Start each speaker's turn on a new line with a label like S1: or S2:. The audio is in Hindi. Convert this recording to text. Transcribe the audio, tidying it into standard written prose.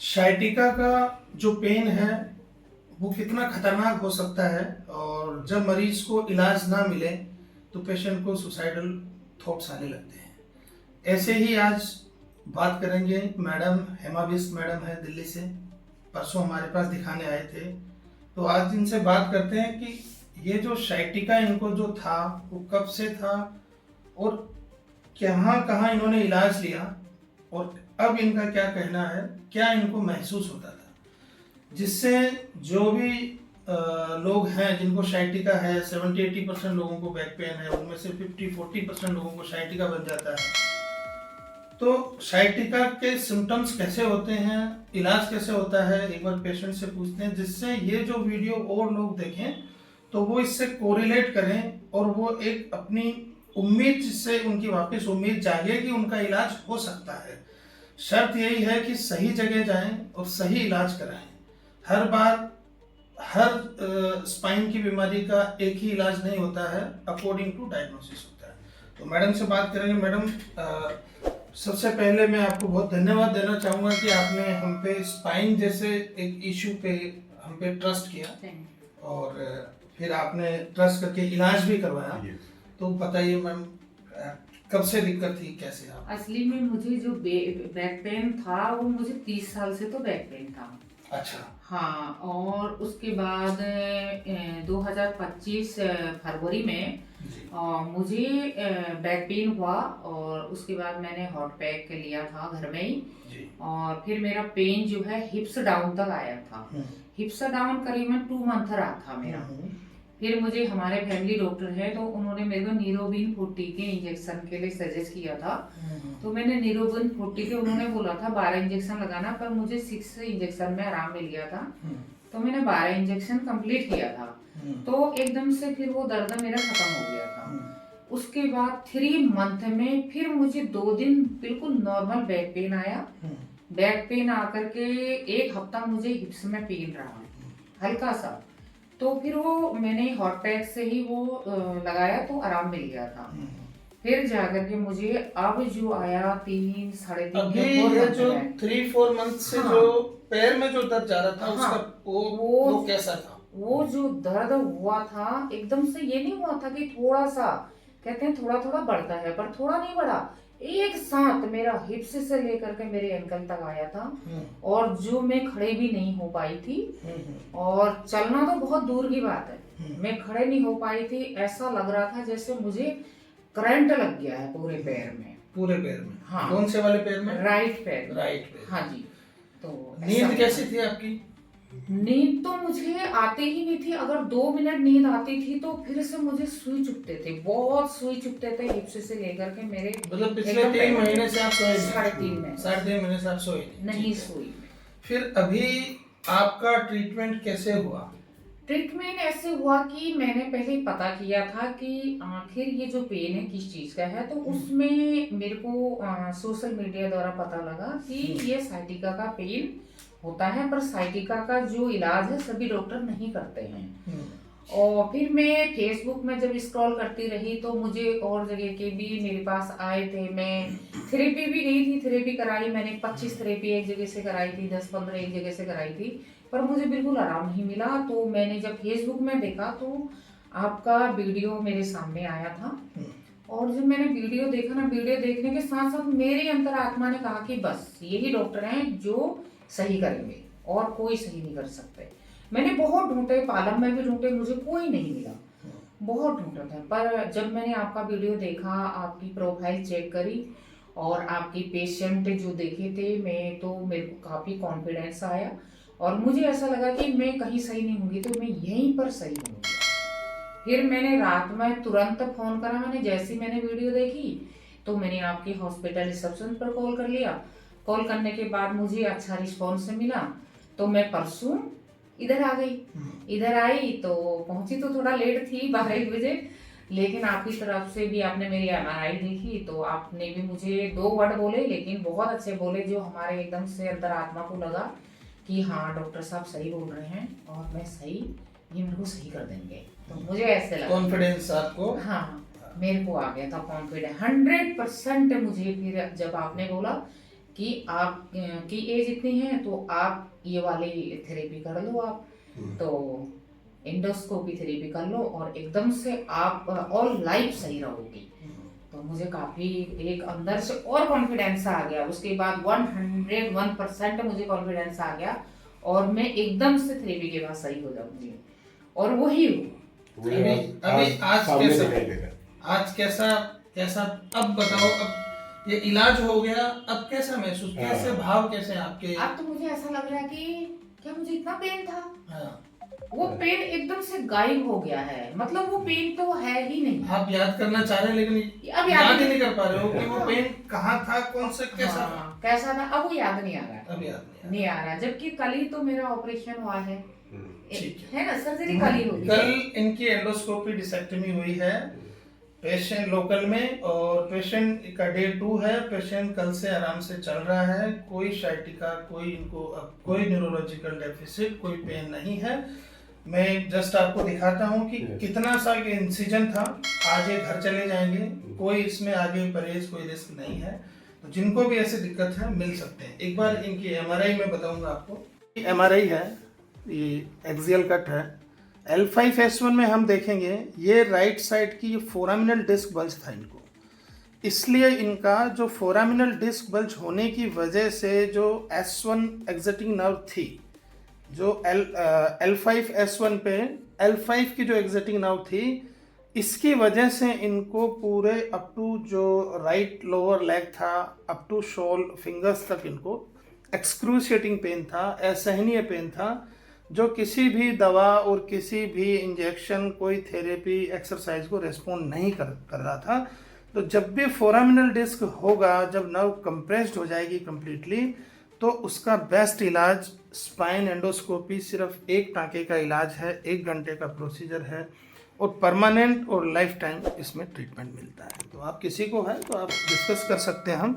S1: साइटिका का जो पेन है वो कितना खतरनाक हो सकता है, और जब मरीज को इलाज ना मिले तो पेशेंट को सुसाइडल थॉट्स आने लगते हैं। ऐसे ही आज बात करेंगे। मैडम हेमा बिष्ट मैडम है दिल्ली से, परसों हमारे पास दिखाने आए थे। तो आज इनसे बात करते हैं कि ये जो साइटिका इनको जो था वो कब से था और कहाँ कहाँ इन्होंने इलाज लिया, और अब इनका क्या कहना है, क्या इनको महसूस होता था, जिससे जो भी लोग हैं जिनको साइटिका है, 70-80% लोगों को बैक पेन है, उनमें से 50-40% लोगों को साइटिका बन जाता है। तो साइटिका के सिम्टम्स कैसे होते हैं, इलाज कैसे होता है, एक बार पेशेंट से पूछते हैं, जिससे ये जो वीडियो और लोग देखें तो वो इससे कोरिलेट करें और वो एक अपनी उम्मीद, जिससे उनकी वापस उम्मीद जागे कि उनका इलाज हो सकता है। शर्त यही है कि सही जगह जाएं और सही इलाज कराएं। हर बार हर स्पाइन की बीमारी का एक ही इलाज नहीं होता है, अकॉर्डिंग टू डायग्नोसिस होता है। तो मैडम से बात करेंगे। मैडम, सबसे पहले मैं आपको बहुत धन्यवाद देना चाहूँगा कि आपने हम पे स्पाइन जैसे एक इशू पे हम पे ट्रस्ट किया और फिर आपने ट्रस्ट करके इलाज भी करवाया। तो बताइए मैम, कब से दिक्कत थी, कैसे आप?
S2: असली में मुझे जो बैक पेन था वो मुझे 30 साल से तो बैक पेन था।
S1: अच्छा।
S2: हाँ, और उसके बाद 2025 फरवरी में मुझे बैक पेन हुआ और उसके बाद मैंने हॉट पैक लिया था घर में ही
S1: जी।
S2: और फिर मेरा पेन जो है हिप्स डाउन तक आया था। हिप्स डाउन करीबन 2 मंथ रहा था मेरा। फिर मुझे हमारे फैमिली डॉक्टर है तो उन्होंने मेरे को नीरोबिन 40 के इंजेक्शन के लिए सजेस्ट किया था। तो मैंने नीरोबिन 40 के, उन्होंने बोला था 12 इंजेक्शन लगाना, पर मुझे 6 इंजेक्शन में आराम मिल गया था। तो मैंने 12 इंजेक्शन कंप्लीट किया था। तो एकदम से फिर वो दर्द मेरा खत्म हो गया था। उसके बाद 3 मंथ में फिर मुझे 2 दिन बिल्कुल नॉर्मल बैक पेन आया। बैक पेन आकर के 1 हफ्ता मुझे हिप्स में पेन रहा हल्का सा। तो फिर वो मैंने हॉट पैक से ही वो लगाया तो आराम मिल गया था। फिर जाकर के मुझे अब जो आया 3-3.5
S1: अभी जो 3-4 मंथ से
S2: हाँ,
S1: जो पैर में जो दर्द जा रहा था,
S2: हाँ,
S1: उसका वो कैसा था?
S2: वो जो दर्द हुआ था एकदम से, ये नहीं हुआ था कि थोड़ा सा, कहते हैं थोड़ा थोड़ा बढ़ता है, पर थोड़ा नहीं बढ़ा, एक साथ मेरा हिप्स से लेकर के मेरे एंकल तक आया था। और जो मैं खड़े भी नहीं हो पाई थी और चलना तो बहुत दूर की बात है, मैं खड़े नहीं हो पाई थी। ऐसा लग रहा था जैसे मुझे करंट लग गया है पूरे पैर में।
S1: पूरे पैर में?
S2: हाँ।
S1: कौन से वाले पैर में?
S2: राइट पैर।
S1: राइट पैर।
S2: हाँ जी। तो
S1: नींद कैसी थी आपकी?
S2: नींद तो मुझे आते ही नहीं थी। अगर 2 मिनट नींद आती थी तो फिर से मुझे सुई चुभते थे, बहुत सुई चुभते थे हिप्स से लेकर के मेरे।
S1: मतलब पिछले 3 महीने से आप सोए?
S2: 3.5 महीने।
S1: 3.5 महीने से आप सोए
S2: नहीं सोई।
S1: फिर अभी आपका ट्रीटमेंट कैसे हुआ?
S2: ट्रीटमेंट ऐसे हुआ कि मैंने पहले पता किया था कि आखिर ये जो पेन है किस चीज का है। तो उसमें मेरे को सोशल मीडिया द्वारा पता लगा कि ये साइटिका का पेन होता है, पर साइटिका का जो इलाज है सभी डॉक्टर नहीं करते हैं। और फिर मैं फेसबुक में जब स्क्रॉल करती रही तो मुझे और जगह के भी मेरे पास आए थे। मैं थेरेपी भी गई थी, थेरेपी कराई मैंने। 25 थेरेपी एक जगह से कराई थी, 10-15 एक जगह से कराई थी, पर मुझे बिल्कुल आराम नहीं मिला। तो मैंने जब फेसबुक में देखा तो आपका वीडियो मेरे सामने आया था। और जब मैंने वीडियो देखा ना, वीडियो देखने के साथ साथ मेरे अंतरात्मा ने कहा कि बस यही डॉक्टर हैं जो सही करेंगे और कोई सही नहीं कर सकते। मैंने बहुत ढूंढे, पालम में भी ढूंढे, मुझे कोई नहीं मिला, बहुत ढूंढा था। पर जब मैंने आपका वीडियो देखा, आपकी प्रोफाइल चेक करी और आपकी पेशेंट जो देखे थे, मैं तो मेरे को काफ़ी कॉन्फिडेंस आया और मुझे ऐसा लगा कि मैं कहीं सही नहीं होंगी तो मैं यहीं पर सही होंगी। फिर मैंने रात में तुरंत फ़ोन करा। मैंने जैसी मैंने वीडियो देखी तो मैंने आपके हॉस्पिटल रिसेप्शन पर कॉल कर लिया। कॉल करने के बाद मुझे अच्छा रिस्पॉन्स मिला तो मैं परसों इधर आ गई। इधर आई तो पहुंची तो थोड़ा लेट थी, 12 बजे, लेकिन आपकी तरफ से भी आपने मेरी MRI देखी तो आपने भी मुझे 2 वर्ड बोले, लेकिन बहुत अच्छे बोले, जो हमारे एकदम से अंतरात्मा को लगा कि हाँ डॉक्टर साहब सही बोल रहे हैं और मैं सही, ये मेरे को सही कर देंगे। तो मुझे ऐसे लगा
S1: कॉन्फिडेंस आपको?
S2: हाँ, मेरे को आ गया था कॉन्फिडेंस 100% मुझे। फिर जब आपने बोला कि आप की एज इतनी है तो आप ये वाली थेरेपी कर लो आप, तो एंडोस्कोपी थेरेपी कर लो और एकदम से आप ऑल लाइफ सही रहोगी। तो मुझे काफ़ी एक अंदर से और कॉन्फिडेंस आ गया। उसके बाद 101% मुझे कॉन्फिडेंस आ गया और मैं एकदम से थेरेपी के बाद सही हो जाऊंगी, और वही हुआ।
S1: अभी आज कैसा कैसा अब बताओ, अब ये इलाज हो गया, अब कैसा महसूस, कैसे भाव कैसे हैं आपके?
S2: अब तो मुझे ऐसा लग रहा है कि क्या मुझे इतना पेन था,
S1: हाँ।
S2: वो पेन एकदम से गायब हो गया है। मतलब वो पेन तो है ही नहीं।
S1: आप याद करना चाह रहे हैं लेकिन
S2: अब
S1: याद ही नहीं कर पा रहे हो कि वो पेन कहाँ था, कौन से कैसा था?
S2: कैसा था, अब वो याद नहीं आ रहा है।
S1: अब याद
S2: नहीं आ रहा, जबकि कल ही तो मेरा ऑपरेशन हुआ है।
S1: ठीक
S2: है ना, सर्जरी कल ही हुई।
S1: कल इनकी एंडोस्कोपी डिसेक्टमी हुई है पेशेंट लोकल में, और पेशेंट का डे 2 है। पेशेंट कल से आराम से चल रहा है, कोई साइटिका, कोई इनको अब कोई न्यूरोलॉजिकल डेफिसिट, कोई पेन नहीं है। मैं जस्ट आपको दिखाता हूँ कि कितना सा इंसिजन था। आज ये घर चले जाएंगे, कोई इसमें आगे परहेज, कोई रिस्क नहीं है। तो जिनको भी ऐसी दिक्कत है मिल सकते हैं। एक बार इनकी एमआरआई में बताऊंगा आपको। एमआरआई है, ये एक्सियल कट है। L5S1 में हम देखेंगे ये राइट साइड की फोरामिनल डिस्क बल्ज था इनको, इसलिए इनका जो फोरामिनल डिस्क बल्ज होने की वजह से जो S1 एग्जिटिंग नर्व थी, जो L5S1 पे L5 की जो एग्जिटिंग नर्व थी, इसकी वजह से इनको पूरे अप टू जो राइट लोअर लेग था, अप टू शोल फिंगर्स तक इनको एक्सक्रूशिएटिंग पेन था, असहनीय पेन था, जो किसी भी दवा और किसी भी इंजेक्शन, कोई थेरेपी, एक्सरसाइज को रेस्पॉन्ड नहीं कर रहा था। तो जब भी फोरामिनल डिस्क होगा, जब नर्व कंप्रेस्ड हो जाएगी कंप्लीटली, तो उसका बेस्ट इलाज स्पाइन एंडोस्कोपी, सिर्फ एक टाँके का इलाज है, 1 घंटे का प्रोसीजर है, और परमानेंट और लाइफ टाइम इसमें ट्रीटमेंट मिलता है। तो आप किसी को है तो आप डिस्कस कर सकते हैं हम।